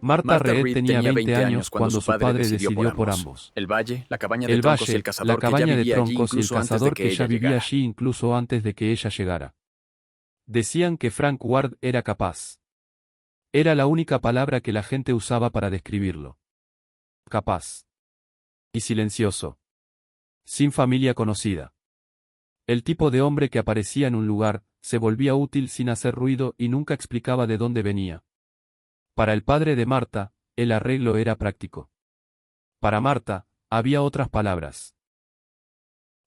Martha Reed tenía 20 años cuando su padre decidió por ambos. El valle, la cabaña de troncos y el cazador que ya vivía allí incluso antes de que ella vivía llegara. allí incluso antes de que ella llegara. Decían que Frank Ward era capaz. Era la única palabra que la gente usaba para describirlo. Capaz. Y silencioso. Sin familia conocida. El tipo de hombre que aparecía en un lugar, se volvía útil sin hacer ruido y nunca explicaba de dónde venía. Para el padre de Martha, el arreglo era práctico. Para Martha, había otras palabras.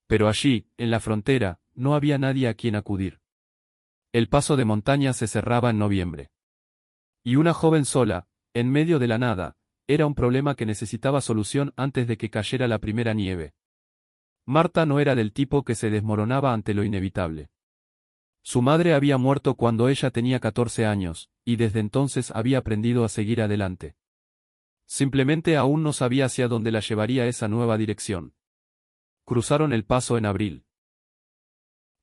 Pero allí, en la frontera, no había nadie a quien acudir. El paso de montaña se cerraba en noviembre. Y una joven sola, en medio de la nada, era un problema que necesitaba solución antes de que cayera la primera nieve. Martha no era del tipo que se desmoronaba ante lo inevitable. Su madre había muerto cuando ella tenía 14 años, y desde entonces había aprendido a seguir adelante. Simplemente aún no sabía hacia dónde la llevaría esa nueva dirección. Cruzaron el paso en abril.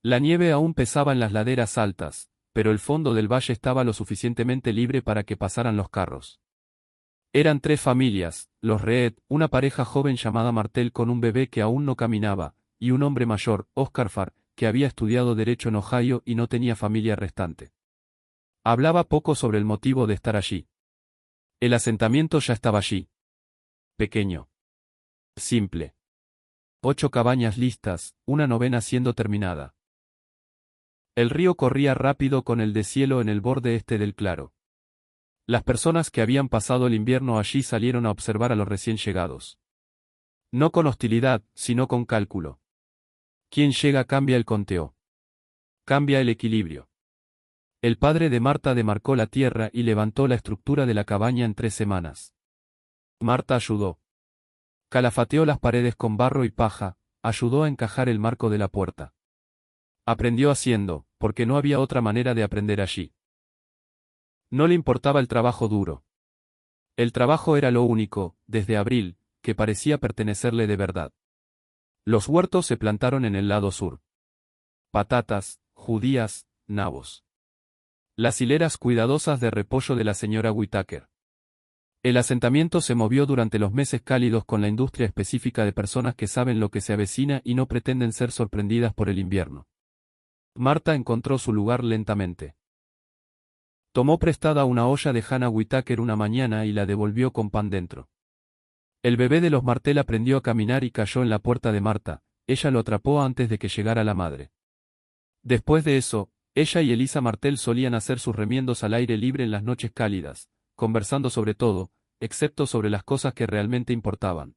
La nieve aún pesaba en las laderas altas, pero el fondo del valle estaba lo suficientemente libre para que pasaran los carros. Eran 3 familias, los Reed, una pareja joven llamada Martel con un bebé que aún no caminaba, y un hombre mayor, Oscar Farr, que había estudiado Derecho en Ohio y no tenía familia restante. Hablaba poco sobre el motivo de estar allí. El asentamiento ya estaba allí. Pequeño. Simple. 8 cabañas listas, una novena siendo terminada. El río corría rápido con el deshielo en el borde este del claro. Las personas que habían pasado el invierno allí salieron a observar a los recién llegados. No con hostilidad, sino con cálculo. Quien llega cambia el conteo. Cambia el equilibrio. El padre de Martha demarcó la tierra y levantó la estructura de la cabaña en 3 semanas. Martha ayudó. Calafateó las paredes con barro y paja, ayudó a encajar el marco de la puerta. Aprendió haciendo, porque no había otra manera de aprender allí. No le importaba el trabajo duro. El trabajo era lo único, desde abril, que parecía pertenecerle de verdad. Los huertos se plantaron en el lado sur. Patatas, judías, nabos. Las hileras cuidadosas de repollo de la señora Whittaker. El asentamiento se movió durante los meses cálidos con la industria específica de personas que saben lo que se avecina y no pretenden ser sorprendidas por el invierno. Martha encontró su lugar lentamente. Tomó prestada una olla de Hannah Whittaker una mañana y la devolvió con pan dentro. El bebé de los Martel aprendió a caminar y cayó en la puerta de Martha, ella lo atrapó antes de que llegara la madre. Después de eso, ella y Elisa Martel solían hacer sus remiendos al aire libre en las noches cálidas, conversando sobre todo, excepto sobre las cosas que realmente importaban.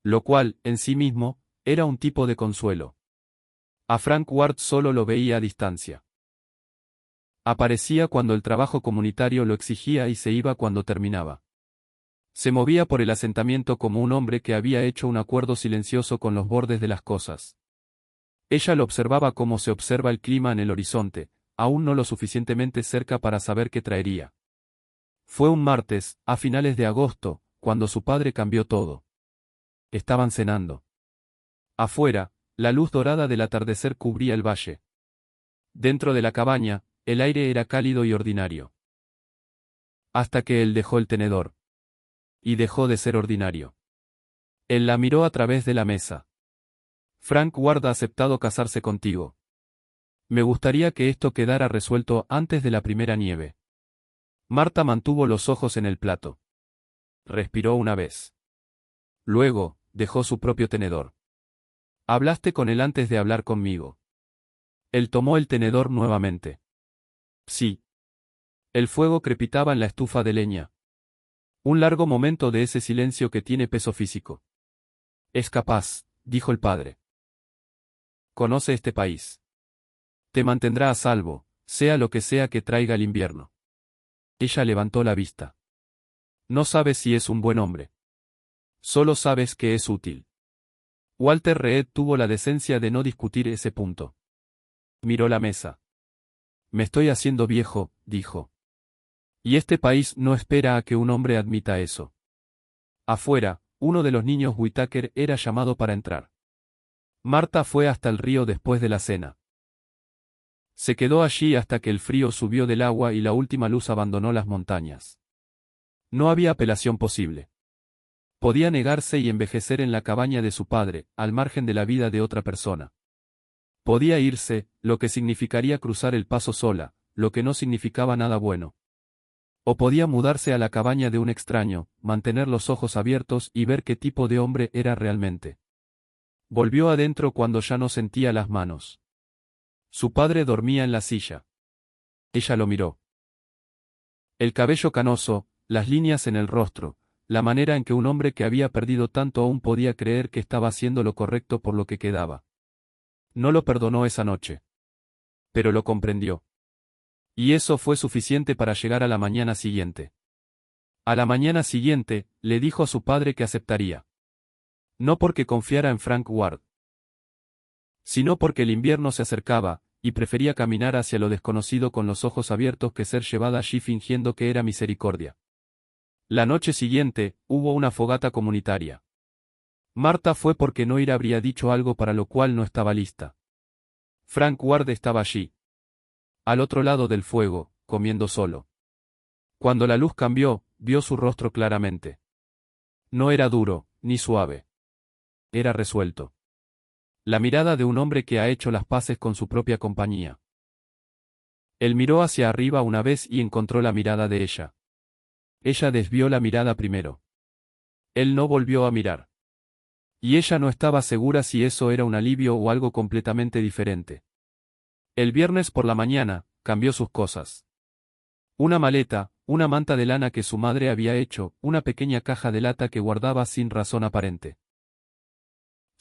Lo cual, en sí mismo, era un tipo de consuelo. A Frank Ward solo lo veía a distancia. Aparecía cuando el trabajo comunitario lo exigía y se iba cuando terminaba. Se movía por el asentamiento como un hombre que había hecho un acuerdo silencioso con los bordes de las cosas. Ella lo observaba como se observa el clima en el horizonte, aún no lo suficientemente cerca para saber qué traería. Fue un martes, a finales de agosto, cuando su padre cambió todo. Estaban cenando. Afuera, la luz dorada del atardecer cubría el valle. Dentro de la cabaña, el aire era cálido y ordinario. Hasta que él dejó el tenedor. Y dejó de ser ordinario. Él la miró a través de la mesa. Frank Ward ha aceptado casarse contigo. Me gustaría que esto quedara resuelto antes de la primera nieve. Martha mantuvo los ojos en el plato. Respiró una vez. Luego, dejó su propio tenedor. Hablaste con él antes de hablar conmigo. Él tomó el tenedor nuevamente. Sí. El fuego crepitaba en la estufa de leña. Un largo momento de ese silencio que tiene peso físico. Es capaz, dijo el padre. Conoce este país. Te mantendrá a salvo, sea lo que sea que traiga el invierno. Ella levantó la vista. No sabes si es un buen hombre. Solo sabes que es útil. Walter Reed tuvo la decencia de no discutir ese punto. Miró la mesa. Me estoy haciendo viejo, dijo. Y este país no espera a que un hombre admita eso. Afuera, uno de los niños Whittaker era llamado para entrar. Martha fue hasta el río después de la cena. Se quedó allí hasta que el frío subió del agua y la última luz abandonó las montañas. No había apelación posible. Podía negarse y envejecer en la cabaña de su padre, al margen de la vida de otra persona. Podía irse, lo que significaría cruzar el paso sola, lo que no significaba nada bueno. O podía mudarse a la cabaña de un extraño, mantener los ojos abiertos y ver qué tipo de hombre era realmente. Volvió adentro cuando ya no sentía las manos. Su padre dormía en la silla. Ella lo miró. El cabello canoso, las líneas en el rostro, la manera en que un hombre que había perdido tanto aún podía creer que estaba haciendo lo correcto por lo que quedaba. No lo perdonó esa noche. Pero lo comprendió. Y eso fue suficiente para llegar a la mañana siguiente. A la mañana siguiente, le dijo a su padre que aceptaría. No porque confiara en Frank Ward, sino porque el invierno se acercaba, y prefería caminar hacia lo desconocido con los ojos abiertos que ser llevada allí fingiendo que era misericordia. La noche siguiente, hubo una fogata comunitaria. Marta fue porque no habría dicho algo para lo cual no estaba lista. Frank Ward estaba allí. Al otro lado del fuego, comiendo solo. Cuando la luz cambió, vio su rostro claramente. No era duro, ni suave. Era resuelto. La mirada de un hombre que ha hecho las paces con su propia compañía. Él miró hacia arriba una vez y encontró la mirada de ella. Ella desvió la mirada primero. Él no volvió a mirar. Y ella no estaba segura si eso era un alivio o algo completamente diferente. El viernes por la mañana, cambió sus cosas. Una maleta, una manta de lana que su madre había hecho, una pequeña caja de lata que guardaba sin razón aparente.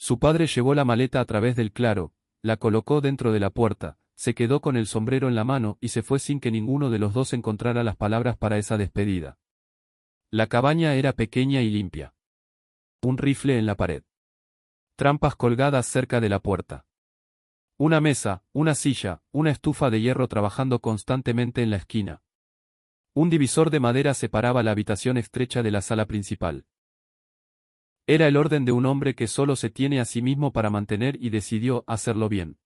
Su padre llevó la maleta a través del claro, la colocó dentro de la puerta, se quedó con el sombrero en la mano y se fue sin que ninguno de los dos encontrara las palabras para esa despedida. La cabaña era pequeña y limpia. Un rifle en la pared. Trampas colgadas cerca de la puerta. Una mesa, una silla, una estufa de hierro trabajando constantemente en la esquina. Un divisor de madera separaba la habitación estrecha de la sala principal. Era el orden de un hombre que solo se tiene a sí mismo para mantener y decidió hacerlo bien.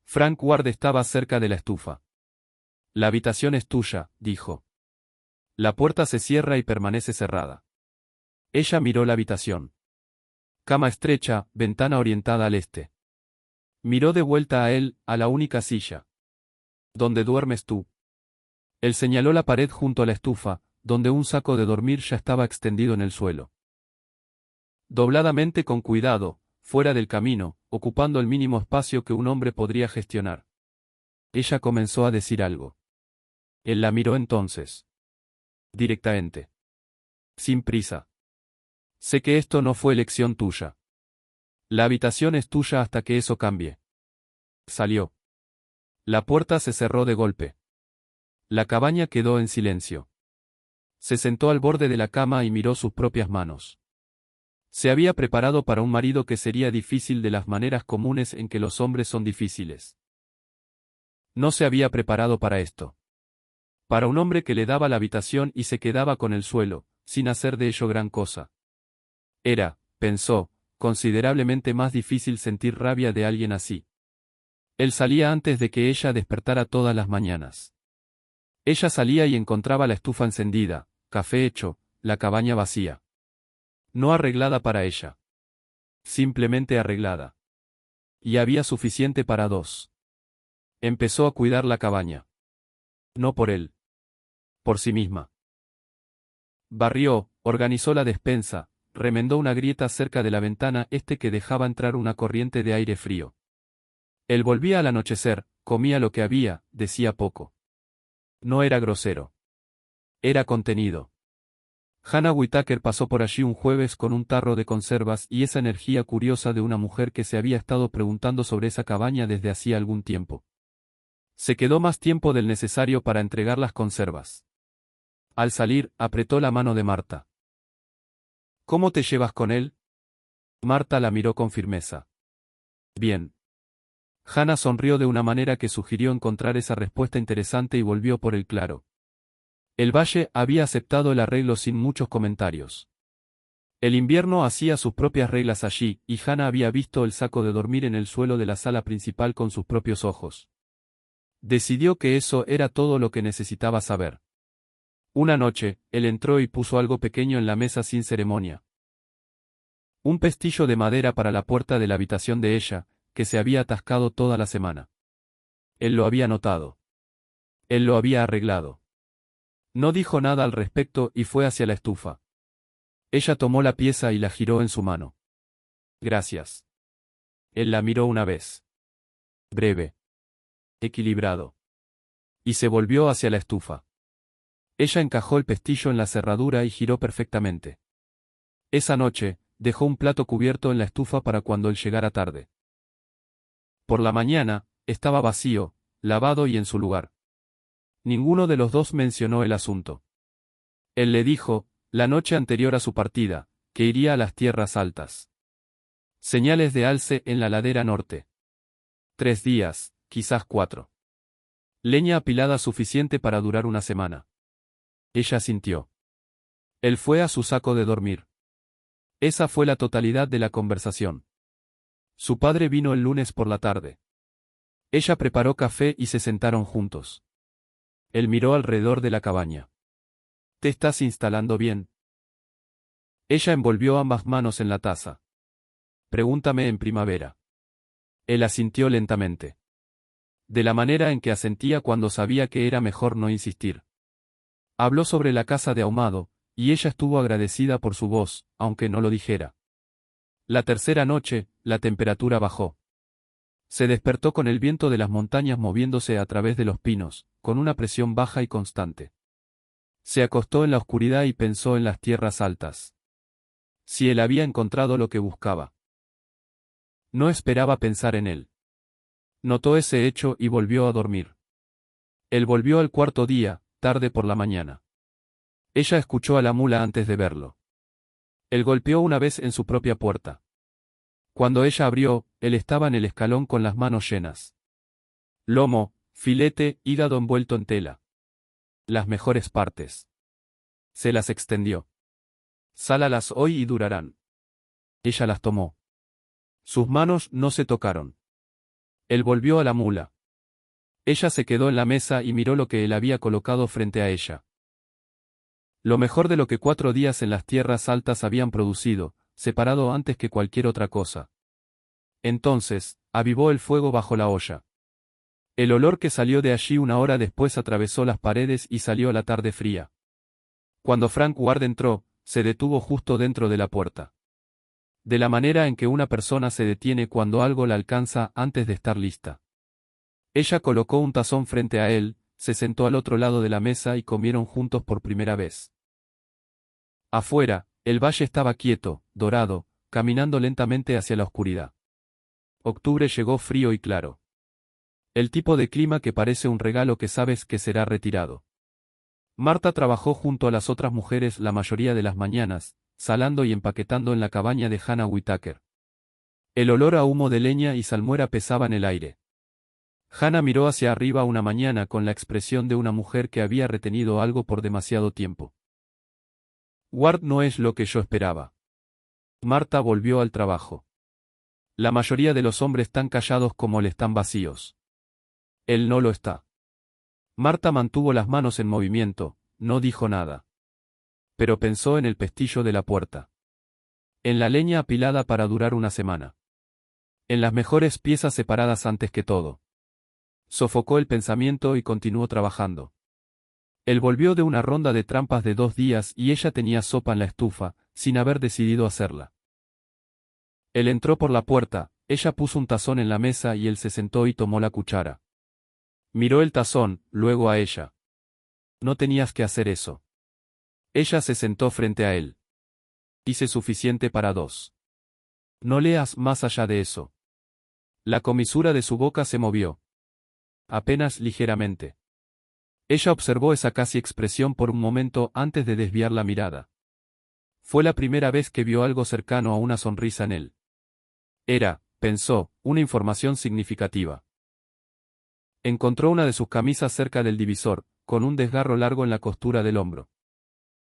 Frank Ward estaba cerca de la estufa. La habitación es tuya, dijo. La puerta se cierra y permanece cerrada. Ella miró la habitación. Cama estrecha, ventana orientada al este. Miró de vuelta a él, a la única silla. ¿Dónde duermes tú? Él señaló la pared junto a la estufa, donde un saco de dormir ya estaba extendido en el suelo. Dobladamente con cuidado, fuera del camino, ocupando el mínimo espacio que un hombre podría gestionar. Ella comenzó a decir algo. Él la miró entonces. Directamente. Sin prisa. Sé que esto no fue elección tuya. La habitación es tuya hasta que eso cambie. Salió. La puerta se cerró de golpe. La cabaña quedó en silencio. Se sentó al borde de la cama y miró sus propias manos. Se había preparado para un marido que sería difícil de las maneras comunes en que los hombres son difíciles. No se había preparado para esto. Para un hombre que le daba la habitación y se quedaba con el suelo, sin hacer de ello gran cosa. Era, pensó, considerablemente más difícil sentir rabia de alguien así. Él salía antes de que ella despertara todas las mañanas. Ella salía y encontraba la estufa encendida, café hecho, la cabaña vacía. No arreglada para ella. Simplemente arreglada. Y había suficiente para dos. Empezó a cuidar la cabaña. No por él. Por sí misma. Barrió, organizó la despensa, remendó una grieta cerca de la ventana que dejaba entrar una corriente de aire frío. Él volvía al anochecer, comía lo que había, decía poco. No era grosero. Era contenido. Hannah Whitaker pasó por allí un jueves con un tarro de conservas y esa energía curiosa de una mujer que se había estado preguntando sobre esa cabaña desde hacía algún tiempo. Se quedó más tiempo del necesario para entregar las conservas. Al salir, apretó la mano de Marta. ¿Cómo te llevas con él? Marta la miró con firmeza. Bien. Hannah sonrió de una manera que sugirió encontrar esa respuesta interesante y volvió por el claro. El valle había aceptado el arreglo sin muchos comentarios. El invierno hacía sus propias reglas allí, y Hannah había visto el saco de dormir en el suelo de la sala principal con sus propios ojos. Decidió que eso era todo lo que necesitaba saber. Una noche, él entró y puso algo pequeño en la mesa sin ceremonia. Un pestillo de madera para la puerta de la habitación de ella, que se había atascado toda la semana. Él lo había notado. Él lo había arreglado. No dijo nada al respecto y fue hacia la estufa. Ella tomó la pieza y la giró en su mano. Gracias. Él la miró una vez. Breve. Equilibrado. Y se volvió hacia la estufa. Ella encajó el pestillo en la cerradura y giró perfectamente. Esa noche, dejó un plato cubierto en la estufa para cuando él llegara tarde. Por la mañana, estaba vacío, lavado y en su lugar. Ninguno de los dos mencionó el asunto. Él le dijo, la noche anterior a su partida, que iría a las tierras altas. Señales de alce en la ladera norte. 3 días, quizás 4. Leña apilada suficiente para durar una semana. Ella sintió. Él fue a su saco de dormir. Esa fue la totalidad de la conversación. Su padre vino el lunes por la tarde. Ella preparó café y se sentaron juntos. Él miró alrededor de la cabaña. ¿Te estás instalando bien? Ella envolvió ambas manos en la taza. Pregúntame en primavera. Él asintió lentamente. De la manera en que asentía cuando sabía que era mejor no insistir. Habló sobre la casa de ahumado, y ella estuvo agradecida por su voz, aunque no lo dijera. La tercera noche, la temperatura bajó. Se despertó con el viento de las montañas moviéndose a través de los pinos, con una presión baja y constante. Se acostó en la oscuridad y pensó en las tierras altas. Si él había encontrado lo que buscaba. No esperaba pensar en él. Notó ese hecho y volvió a dormir. Él volvió al cuarto día, tarde por la mañana. Ella escuchó a la mula antes de verlo. Él golpeó una vez en su propia puerta. Cuando ella abrió, él estaba en el escalón con las manos llenas. Lomo, filete, hígado envuelto en tela. Las mejores partes. Se las extendió. Sálalas hoy y durarán. Ella las tomó. Sus manos no se tocaron. Él volvió a la mula. Ella se quedó en la mesa y miró lo que él había colocado frente a ella. Lo mejor de lo que 4 días en las tierras altas habían producido, separado antes que cualquier otra cosa. Entonces, avivó el fuego bajo la olla. El olor que salió de allí una hora después atravesó las paredes y salió a la tarde fría. Cuando Frank Ward entró, se detuvo justo dentro de la puerta. De la manera en que una persona se detiene cuando algo la alcanza antes de estar lista. Ella colocó un tazón frente a él, se sentó al otro lado de la mesa y comieron juntos por primera vez. Afuera, el valle estaba quieto, dorado, caminando lentamente hacia la oscuridad. Octubre llegó frío y claro. El tipo de clima que parece un regalo que sabes que será retirado. Marta trabajó junto a las otras mujeres la mayoría de las mañanas, salando y empaquetando en la cabaña de Hannah Whitaker. El olor a humo de leña y salmuera pesaba en el aire. Hannah miró hacia arriba una mañana con la expresión de una mujer que había retenido algo por demasiado tiempo. Ward no es lo que yo esperaba. Marta volvió al trabajo. La mayoría de los hombres tan callados como él están vacíos. Él no lo está. Marta mantuvo las manos en movimiento, no dijo nada. Pero pensó en el pestillo de la puerta. En la leña apilada para durar una semana. En las mejores piezas separadas antes que todo. Sofocó el pensamiento y continuó trabajando. Él volvió de una ronda de trampas de 2 días y ella tenía sopa en la estufa, sin haber decidido hacerla. Él entró por la puerta, ella puso un tazón en la mesa y él se sentó y tomó la cuchara. Miró el tazón, luego a ella. No tenías que hacer eso. Ella se sentó frente a él. Hice suficiente para 2. No leas más allá de eso. La comisura de su boca se movió. Apenas ligeramente. Ella observó esa casi expresión por un momento antes de desviar la mirada. Fue la primera vez que vio algo cercano a una sonrisa en él. Era, pensó, una información significativa. Encontró una de sus camisas cerca del divisor, con un desgarro largo en la costura del hombro.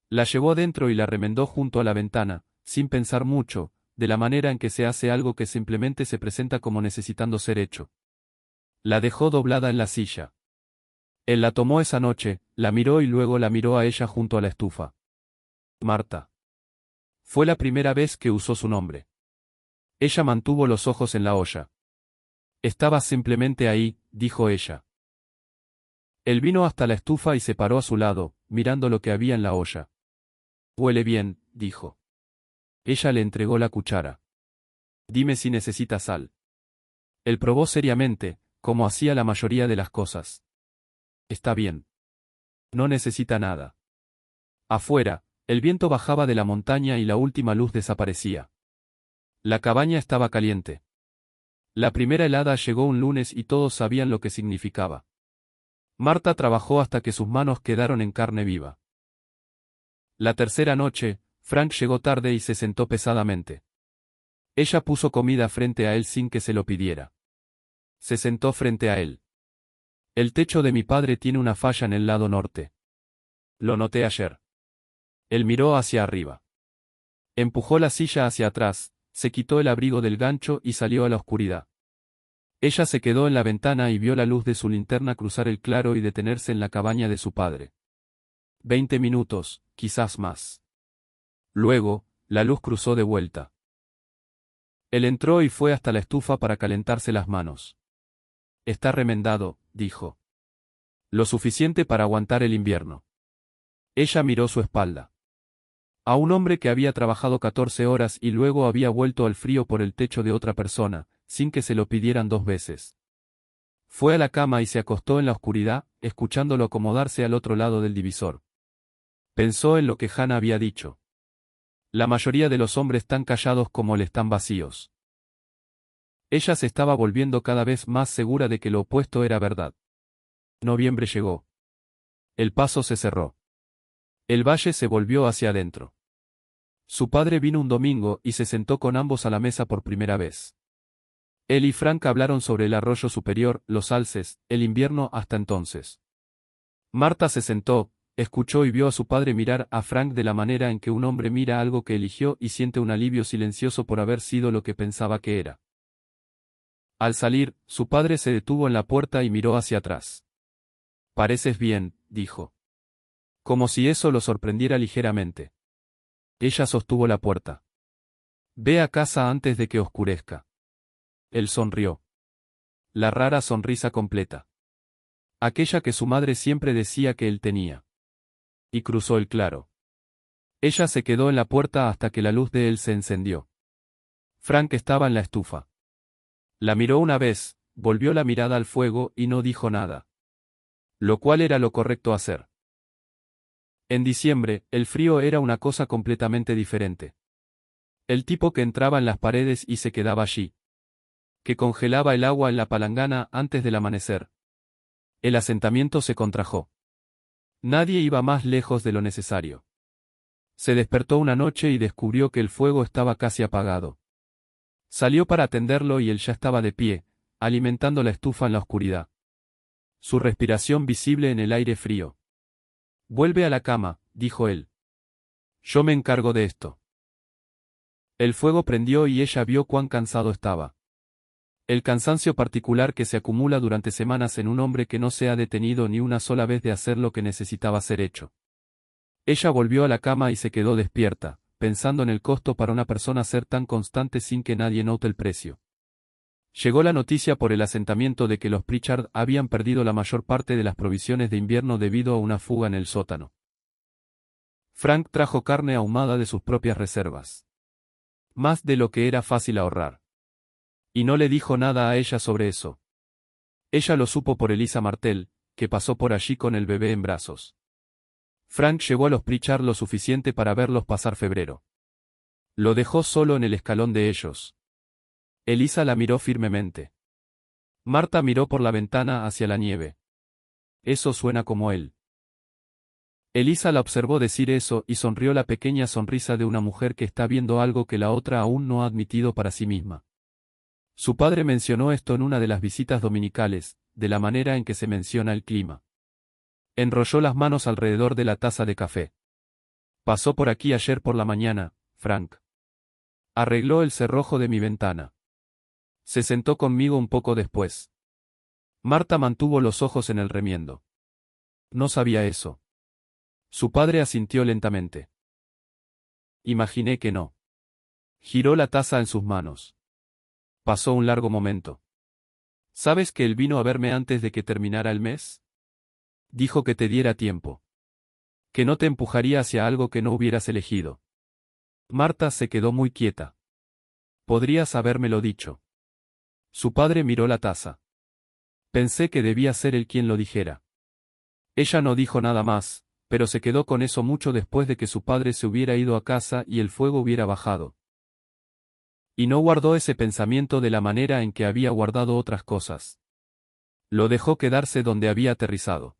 La llevó adentro y la remendó junto a la ventana, sin pensar mucho, de la manera en que se hace algo que simplemente se presenta como necesitando ser hecho. La dejó doblada en la silla. Él la tomó esa noche, la miró y luego la miró a ella junto a la estufa. Marta. Fue la primera vez que usó su nombre. Ella mantuvo los ojos en la olla. Estaba simplemente ahí, dijo ella. Él vino hasta la estufa y se paró a su lado, mirando lo que había en la olla. Huele bien, dijo. Ella le entregó la cuchara. Dime si necesita sal. Él probó seriamente, como hacía la mayoría de las cosas. Está bien. No necesita nada. Afuera, el viento bajaba de la montaña y la última luz desaparecía. La cabaña estaba caliente. La primera helada llegó un lunes y todos sabían lo que significaba. Marta trabajó hasta que sus manos quedaron en carne viva. La tercera noche, Frank llegó tarde y se sentó pesadamente. Ella puso comida frente a él sin que se lo pidiera. Se sentó frente a él. El techo de mi padre tiene una falla en el lado norte. Lo noté ayer. Él miró hacia arriba. Empujó la silla hacia atrás, se quitó el abrigo del gancho y salió a la oscuridad. Ella se quedó en la ventana y vio la luz de su linterna cruzar el claro y detenerse en la cabaña de su padre. 20 minutos, quizás más. Luego, la luz cruzó de vuelta. Él entró y fue hasta la estufa para calentarse las manos. Está remendado, dijo. Lo suficiente para aguantar el invierno. Ella miró su espalda. A un hombre que había trabajado 14 horas y luego había vuelto al frío por el techo de otra persona, sin que se lo pidieran 2 veces. Fue a la cama y se acostó en la oscuridad, escuchándolo acomodarse al otro lado del divisor. Pensó en lo que Hannah había dicho. La mayoría de los hombres tan callados como él están vacíos. Ella se estaba volviendo cada vez más segura de que lo opuesto era verdad. Noviembre llegó. El paso se cerró. El valle se volvió hacia adentro. Su padre vino un domingo y se sentó con ambos a la mesa por primera vez. Él y Frank hablaron sobre el arroyo superior, los alces, el invierno hasta entonces. Marta se sentó, escuchó y vio a su padre mirar a Frank de la manera en que un hombre mira algo que eligió y siente un alivio silencioso por haber sido lo que pensaba que era. Al salir, su padre se detuvo en la puerta y miró hacia atrás. Pareces bien, dijo. Como si eso lo sorprendiera ligeramente. Ella sostuvo la puerta. Ve a casa antes de que oscurezca. Él sonrió. La rara sonrisa completa. Aquella que su madre siempre decía que él tenía. Y cruzó el claro. Ella se quedó en la puerta hasta que la luz de él se encendió. Frank estaba en la estufa. La miró una vez, volvió la mirada al fuego y no dijo nada. Lo cual era lo correcto hacer. En diciembre, el frío era una cosa completamente diferente. El tipo que entraba en las paredes y se quedaba allí. Que congelaba el agua en la palangana antes del amanecer. El asentamiento se contrajo. Nadie iba más lejos de lo necesario. Se despertó una noche y descubrió que el fuego estaba casi apagado. Salió para atenderlo y él ya estaba de pie, alimentando la estufa en la oscuridad. Su respiración visible en el aire frío. Vuelve a la cama, dijo él. Yo me encargo de esto. El fuego prendió y ella vio cuán cansado estaba. El cansancio particular que se acumula durante semanas en un hombre que no se ha detenido ni una sola vez de hacer lo que necesitaba ser hecho. Ella volvió a la cama y se quedó despierta, pensando en el costo para una persona ser tan constante sin que nadie note el precio. Llegó la noticia por el asentamiento de que los Pritchard habían perdido la mayor parte de las provisiones de invierno debido a una fuga en el sótano. Frank trajo carne ahumada de sus propias reservas. Más de lo que era fácil ahorrar. Y no le dijo nada a ella sobre eso. Ella lo supo por Elisa Martel, que pasó por allí con el bebé en brazos. Frank llevó a los Pritchard lo suficiente para verlos pasar febrero. Lo dejó solo en el escalón de ellos. Elisa la miró firmemente. Marta miró por la ventana hacia la nieve. Eso suena como él. Elisa la observó decir eso y sonrió la pequeña sonrisa de una mujer que está viendo algo que la otra aún no ha admitido para sí misma. Su padre mencionó esto en una de las visitas dominicales, de la manera en que se menciona el clima. Enrolló las manos alrededor de la taza de café. Pasó por aquí ayer por la mañana, Frank. Arregló el cerrojo de mi ventana. Se sentó conmigo un poco después. Marta mantuvo los ojos en el remiendo. no sabía eso. Su padre asintió lentamente. Imaginé que no. Giró la taza en sus manos. Pasó un largo momento. ¿Sabes que él vino a verme antes de que terminara el mes? Dijo que te diera tiempo. Que no te empujaría hacia algo que no hubieras elegido. Marta se quedó muy quieta. Podrías habérmelo dicho. Su padre miró la taza. Pensé que debía ser él quien lo dijera. Ella no dijo nada más, pero se quedó con eso mucho después de que su padre se hubiera ido a casa y el fuego hubiera bajado. Y no guardó ese pensamiento de la manera en que había guardado otras cosas. Lo dejó quedarse donde había aterrizado.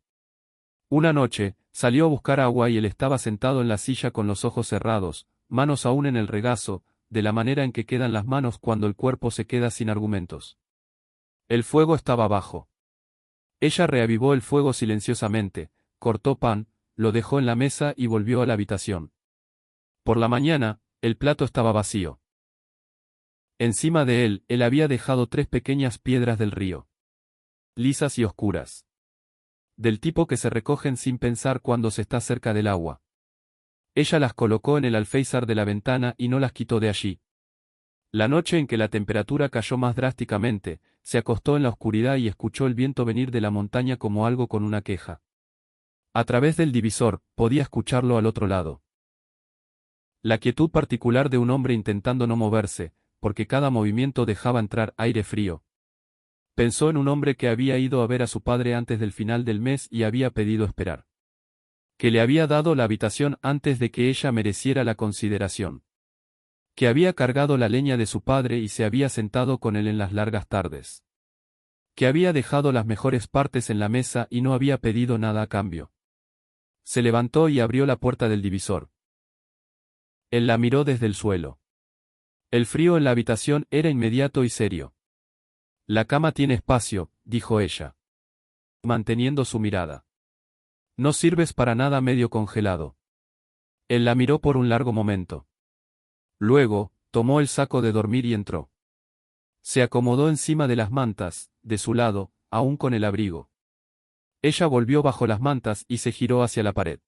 Una noche, salió a buscar agua y él estaba sentado en la silla con los ojos cerrados, manos aún en el regazo, de la manera en que quedan las manos cuando el cuerpo se queda sin argumentos. El fuego estaba bajo. Ella reavivó el fuego silenciosamente, cortó pan, lo dejó en la mesa y volvió a la habitación. Por la mañana, el plato estaba vacío. Encima de él había dejado 3 pequeñas piedras del río. Lisas y oscuras. Del tipo que se recogen sin pensar cuando se está cerca del agua. Ella las colocó en el alféizar de la ventana y no las quitó de allí. La noche en que la temperatura cayó más drásticamente, se acostó en la oscuridad y escuchó el viento venir de la montaña como algo con una queja. A través del divisor, podía escucharlo al otro lado. La quietud particular de un hombre intentando no moverse, porque cada movimiento dejaba entrar aire frío. Pensó en un hombre que había ido a ver a su padre antes del final del mes y había pedido esperar. Que le había dado la habitación antes de que ella mereciera la consideración. Que había cargado la leña de su padre y se había sentado con él en las largas tardes. Que había dejado las mejores partes en la mesa y no había pedido nada a cambio. Se levantó y abrió la puerta del divisor. Él la miró desde el suelo. El frío en la habitación era inmediato y serio. La cama tiene espacio, dijo ella. Manteniendo su mirada. No sirves para nada medio congelado. Él la miró por un largo momento. Luego, tomó el saco de dormir y entró. Se acomodó encima de las mantas, de su lado, aún con el abrigo. Ella volvió bajo las mantas y se giró hacia la pared.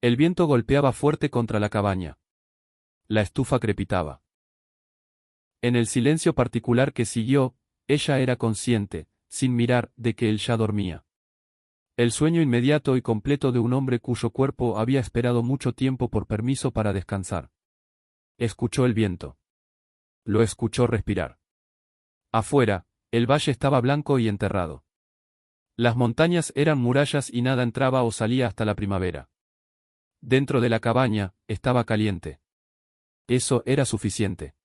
El viento golpeaba fuerte contra la cabaña. La estufa crepitaba. En el silencio particular que siguió, ella era consciente, sin mirar, de que él ya dormía. El sueño inmediato y completo de un hombre cuyo cuerpo había esperado mucho tiempo por permiso para descansar. Escuchó el viento. Lo escuchó respirar. Afuera, el valle estaba blanco y enterrado. Las montañas eran murallas y nada entraba o salía hasta la primavera. Dentro de la cabaña, estaba caliente. Eso era suficiente.